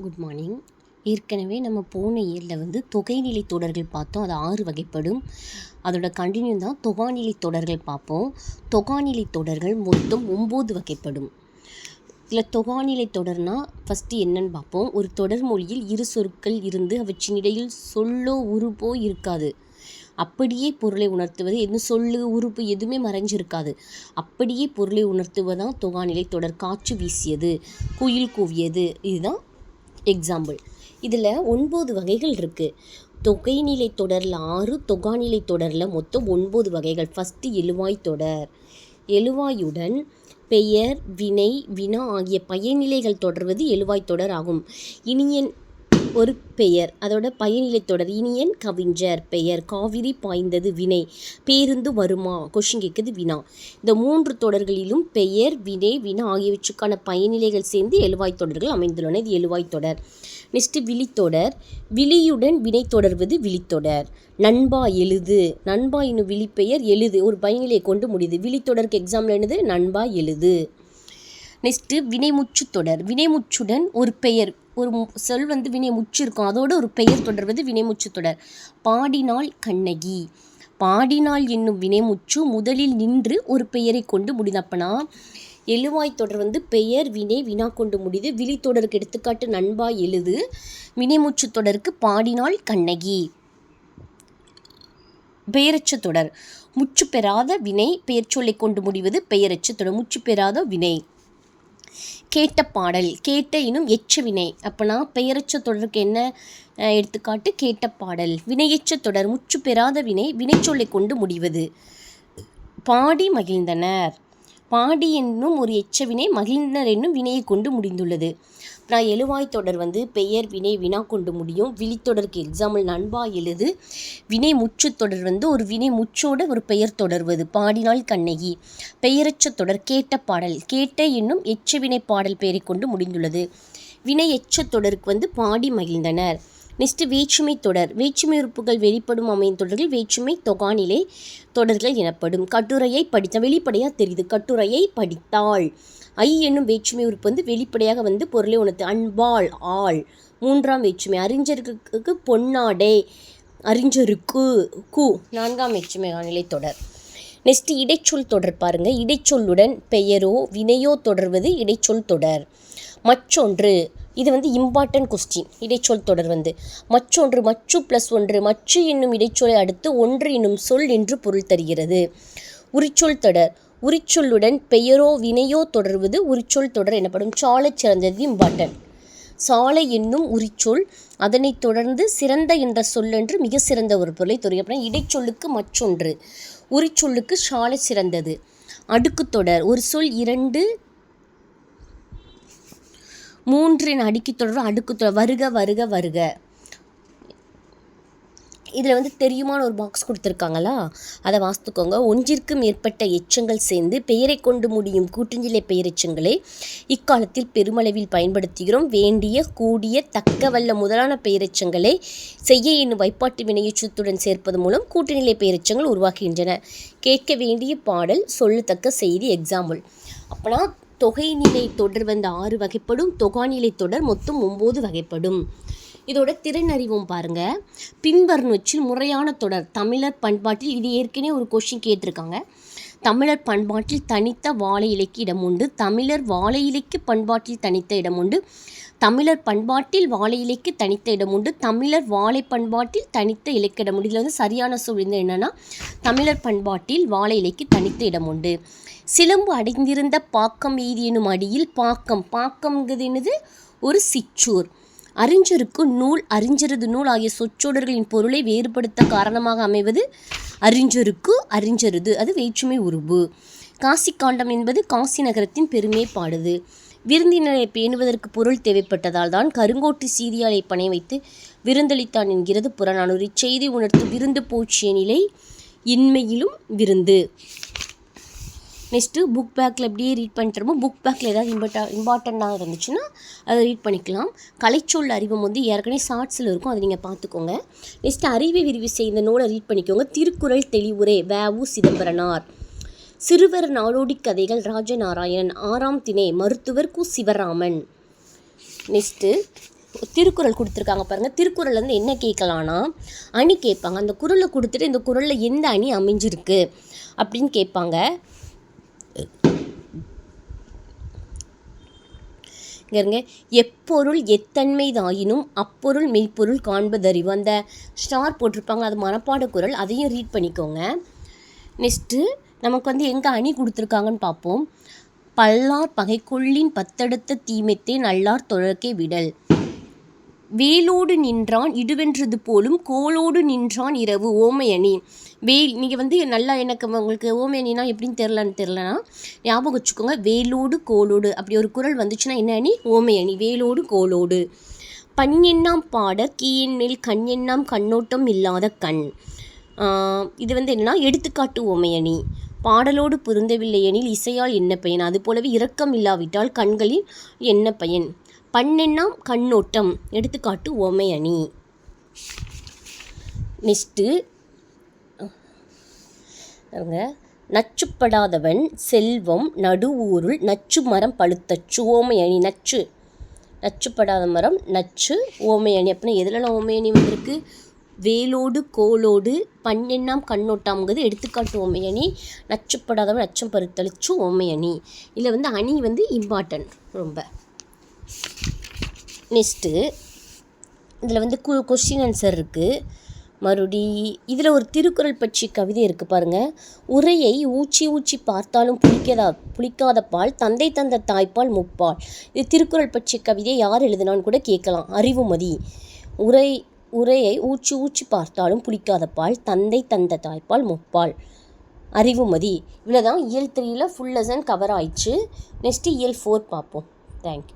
Good morning. ஏற்கனவே நம்ம போன இயரில் தொகைநிலை தொடர்கள் பார்த்தோம். அது 6 வகைப்படும். அதோட கண்டினியூ தான் தொகாநிலை தொடர்கள் பார்ப்போம். தொகாநிலை தொடர்கள் மொத்தம் 9 வகைப்படும். இதில் தொகாநிலை தொடர்னால் ஃபஸ்ட்டு என்னன்னு பார்ப்போம். ஒரு தொடர் மொழியில் இரு சொற்கள் இருந்து அவற்றின் இடையில் சொல்லோ உறுப்போ இருக்காது. அப்படியே பொருளை உணர்த்துவது, எதுவும் சொல்லு உறுப்பு எதுவுமே மறைஞ்சிருக்காது. அப்படியே பொருளை உணர்த்துவதான் தொகாநிலை தொடர். காற்று வீசியது, குயில் கூவியது, இதுதான் எக்ஸாம்பிள். இதில் 9 வகைகள் இருக்குது. தொகைநிலை தொடரில் 6, தொகாநிலை தொடரில் மொத்தம் 9 வகைகள். ஃபஸ்ட்டு எழுவாய் தொடர். எழுவாயுடன் பெயர், வினை, வினா ஆகிய பயனிலைகள் தொடர்வது எழுவாய் தொடர் ஆகும். இனியன் ஒரு பெயர், அதோட பயனிலை தொடர். இனியன் கவிஞர் பெயர், காவிரி பாய்ந்தது வினை, பேருந்து வருமா கொஷின் கேட்குது வினா. இந்த 3 தொடர்களிலும் பெயர், வினை, வினா ஆகியவற்றுக்கான பயனிலைகள் சேர்ந்து எழுவாய் தொடர்கள் அமைந்துள்ளன. இது எழுவாய் தொடர். நெக்ஸ்ட்டு விழித்தொடர். விழியுடன் வினை தொடர்வது விழித்தொடர். நண்பா எழுது, நண்பா என்னும் விழிப்பெயர் எழுது ஒரு பயனிலையை கொண்டு முடியுது. விழித்தொடருக்கு எக்ஸாம்பிள் என்னது? நண்பா எழுது. நெக்ஸ்ட்டு வினைமுற்று தொடர். வினைமுற்றுடன் ஒரு பெயர், ஒரு சொல் வினை முற்று இருக்கும், அதோடு ஒரு பெயர் தொடர்வது வினைமுற்று தொடர். பாடினாள் கண்ணகி. பாடினாள் என்னும் வினைமுற்று முதலில் நின்று ஒரு பெயரை கொண்டு முடியுது. அப்பனா எழுவாய் தொடர் பெயர், வினை, வினா கொண்டு முடியுது. விழித்தொடருக்கு எடுத்துக்காட்டு நண்பா எழுது. வினைமுற்று தொடருக்கு பாடினாள் கண்ணகி. பெயரச்ச தொடர். முற்று பெறாத வினை பெயர் சொல்லை கொண்டு முடிவது பெயரச்ச தொடர். முற்று பெறாத வினை. கேட்ட பாடல். கேட்ட எனும் எச்ச வினை. அப்போனா பெயரச்ச தொடருக்கு என்ன எடுத்துக்காட்டு? கேட்ட பாடல். வினையச்ச தொடர். முற்று பெறாத வினை வினைச்சொல்லை கொண்டு முடிவது. பாடி மகிழ்ந்தனர். பாடி என்னும் ஒரு எச்சவினை, மகிழ்ந்தனர் என்னும் வினையை கொண்டு முடிந்துள்ளது. நான் எழுவாய் தொடர் பெயர், வினை, வினா கொண்டு முடியும். விழித்தொடருக்கு எக்ஸாம்பிள் நண்பா எழுது. வினை முற்று தொடர் ஒரு வினை முற்றோட ஒரு பெயர் தொடர்வது. பாடினாள் கண்ணகி. பெயரச்ச தொடர் கேட்ட பாடல். கேட்ட என்னும் எச்சவினை பாடல் பெயரை கொண்டு முடிந்துள்ளது. வினை எச்ச தொடருக்கு பாடி மகிழ்ந்தனர். நெக்ஸ்ட்டு வேற்றுமை தொடர். வேற்றுமை உறுப்புகள் வெளிப்படும் அமையும் தொடர்கள் வேற்றுமை தொகாநிலை தொடர்கள் எனப்படும். கட்டுரையை படித்த, வெளிப்படையாக தெரியுது. கட்டுரையை படித்தாள். ஐ என்னும் வேற்றுமை உறுப்பு வெளிப்படையாக பொருளை உணர்த்து. அன்பாள் ஆள். 3ஆம் வேற்றுமை. அறிஞருக்கு பொன்னாடை, அறிஞருக்கு கு. 4ஆம் வேற்றுமை நிலை தொடர். நெக்ஸ்ட்டு இடைச்சொல் தொடர் பாருங்கள். இடைச்சொல்லுடன் பெயரோ வினையோ தொடர்வது இடைச்சொல் தொடர். மற்றொன்று. இது இம்பார்ட்டன்ட் கொஸ்டின். இடைச்சொல் தொடர் மற்றொன்று, மற்று ப்ளஸ் ஒன்று. மற்று என்னும் இடைச்சொலை அடுத்து ஒன்று என்னும் சொல் என்று பொருள் தருகிறது. உரிச்சொல் தொடர். உரிச்சொல்லுடன் பெயரோ வினையோ தொடர்வது உரிச்சொல் தொடர் எனப்படும். சாலை சிறந்தது இம்பார்ட்டன்ட். சாலை என்னும் உரிச்சொல், அதனைத் தொடர்ந்து சிறந்த என்ற சொல்லென்று மிக சிறந்த ஒரு பொருளை தருகிறது. இடைச்சொல்லுக்கு மற்றொன்று, உரிச்சொல்லுக்கு சாலை சிறந்தது. அடுக்கு தொடர். ஒரு சொல் 2, 3 அடுக்கி தொடர். அடுக்கு தொடர். வருக வருக வருக. இதில் தெரியுமான ஒரு பாக்ஸ் கொடுத்துருக்காங்களா, அதை வாசித்துக்கோங்க. ஒன்றிற்கு மேற்பட்ட எச்சங்கள் சேர்ந்து பெயரை கொண்டு முடியும் கூட்டுநிலை பெயரெச்சங்களை இக்காலத்தில் பெருமளவில் பயன்படுத்துகிறோம். வேண்டிய, கூடிய, தக்க, வல்ல முதலான பெயரெச்சங்களை செய்ய என்னும் வைப்பாட்டு வினையெச்சத்துடன் சேர்ப்பது மூலம் கூட்டுநிலை பெயரெச்சங்கள் உருவாக்குகின்றன. கேட்க வேண்டிய பாடல், சொல்லத்தக்க செய்தி. எக்ஸாம்பிள். அப்போனா தொகைநிலை தொடர் 6 வகைப்படும். தொகாநிலை தொடர் மொத்தம் 9 வகைப்படும். இதோட திறன் அறிவும் பாருங்கள். பின்வருவனவற்றில் முறையான தொடர். தமிழர் பண்பாட்டில், இது ஏற்கனவே ஒரு கொஸ்டின் கேட்டிருக்காங்க. தமிழர் பண்பாட்டில் தனித்த வாழை இலைக்கு இடம் உண்டு. தமிழர் வாழை இலைக்கு பண்பாட்டில் தனித்த இடம் உண்டு. தமிழர் பண்பாட்டில் வாழை இலைக்கு தனித்த இடம் உண்டு. தமிழர் வாழை பண்பாட்டில் தனித்த இலைக்கு இடம் உண்டு. இதில் சரியான சொல் என்னென்னா தமிழர் பண்பாட்டில் வாழை இலைக்கு தனித்த இடம் உண்டு. சிலம்பு அடைந்திருந்த பாக்கம் எய்தி எனும் அடியில் பாக்கம். பாக்கம்ங்கிறது என்னது? ஒரு சிற்றூர். அறிஞருக்கு நூல், அறிஞரது நூல் ஆகிய சொற்றொடர்களின் பொருளை வேறுபடுத்த காரணமாக அமைவது அறிஞருக்கு, அறிஞரது. அது வேற்றுமை உருபு. காசி காண்டம் என்பது காசி நகரத்தின் பெருமையை பாடுது. விருந்தினரை பேணுவதற்கு பொருள் தேவைப்பட்டதால் தான் கருங்கோட்டு சீரியாலை பணை வைத்து விருந்தளித்தான் என்கிறது புறநானூறு. இச்செய்தி உணர்த்தும் விருந்து போற்றிய நிலை இன்மையிலும் விருந்து. நெக்ஸ்ட்டு புக் பேக்கில் எப்படியே ரீட் பண்ணிட்டுருமோ, புக் பேக்கில் ஏதாவது இம்பார்ட்டண்ட்டாக இருந்துச்சுன்னா அதை ரீட் பண்ணிக்கலாம். கலைச்சொல் அறிவும் ஏற்கனவே ஷார்ட்ஸில் இருக்கும், அதை நீங்கள் பார்த்துக்கோங்க. நெக்ஸ்ட்டு அறிவை விரிவு செய்த நூலை ரீட் பண்ணிக்கோங்க. திருக்குறள் தெளிவுரை வ.உ. சிதம்பரனார். சிறுவர் நாடோடி கதைகள் ராஜநாராயணன். 6ஆம் திணை மருத்துவர் கு. சிவராமன். நெக்ஸ்ட்டு திருக்குறள் கொடுத்துருக்காங்க பாருங்கள். திருக்குறள் வந்து என்ன கேட்கலான்னா அணி கேட்பாங்க. அந்த குறளை கொடுத்துட்டு இந்த குறளில் எந்த அணி அமைஞ்சிருக்கு அப்படின்னு கேட்பாங்க. இங்கே இருங்க, எப்பொருள் எத்தன்மைதாயினும் அப்பொருள் மெய்ப்பொருள் காண்பதறிவு. அந்த ஸ்டார் போட்டிருப்பாங்க, அது மனப்பாட குறள், அதையும் ரீட் பண்ணிக்கோங்க. நெக்ஸ்ட்டு நமக்கு வந்து எங்கே அணி கொடுத்துருக்காங்கன்னு பார்ப்போம். பல்லார் பகைக்கொள்ளின் பத்தடுத்த தீமைத்தே நல்லார் தொழக்கே விடல். வேலோடு நின்றான் இடுவென்றது போலும் கோலோடு நின்றான் இரவு. ஓமை அணி. நீங்கள் வந்து நல்லா எனக்கு உங்களுக்கு ஓமை அணினா எப்படின்னு தெரிலனா ஞாபகம் வச்சுக்கோங்க. வேலோடு கோலோடு அப்படி ஒரு குறள் வந்துச்சுன்னா என்ன அணி? ஓமை அணி. வேலோடு கோலோடு. பண் பாட கீயின் மேல் கண் கண்ணோட்டம் இல்லாத கண். இது வந்து என்னன்னா எடுத்துக்காட்டு ஓமை அணி. பாடலோடு பொருந்தவில்லை எனில் இசையால் என்ன பயன்? அது போலவே இரக்கம் இல்லாவிட்டால் கண்களில் என்ன பயன்? பண்ணெண்ணாம் கண்ணோட்டம் எடுத்துக்காட்டு ஓமை அணி. நெக்ஸ்ட்டு நச்சுப்படாதவன் செல்வம் நடுவூருள் நச்சு மரம் பழுத்தச்சு. ஓமை அணி. நச்சுப்படாத மரம் நச்சு. ஓமை அணி அப்படின்னா எதுலலாம் ஓமை அணி வந்திருக்கு? வேலோடு கோலோடு பண்ணெண்ணாம் கண்ணோட்டாம்ங்கிறது எடுத்துக்காட்டு ஓமை அணி. நச்சுப்படாதவன் நச்சம் பருத்தளிச்சு ஓமை அணி. இதில் வந்து அணி வந்து இம்பார்ட்டன்ட் ரொம்ப. நெக்ஸ்ட்டு இதில் வந்து கொஸ்டின் ஆன்சர் இருக்குது. மறுபடி இதில் ஒரு திருக்குறள் பற்றி கவிதை இருக்குது பாருங்கள். உரையை ஊச்சி பார்த்தாலும் புளிக்காத பால் தந்தை தந்த தாய்ப்பால் முப்பால். இது திருக்குறள் பற்றி கவிதையை யார் எழுதுனான்னு கூட கேட்கலாம். அறிவுமதி. உரையை ஊச்சி பார்த்தாலும் புளிக்காத பால் தந்தை தந்த தாய்ப்பால் முப்பால். அறிவுமதி. இவ்வளோ தான் இயல் 3ல் ஃபுல் லெசன் கவர் ஆயிடுச்சு. நெக்ஸ்ட்டு இயல் 4 பார்ப்போம். தேங்க்யூ.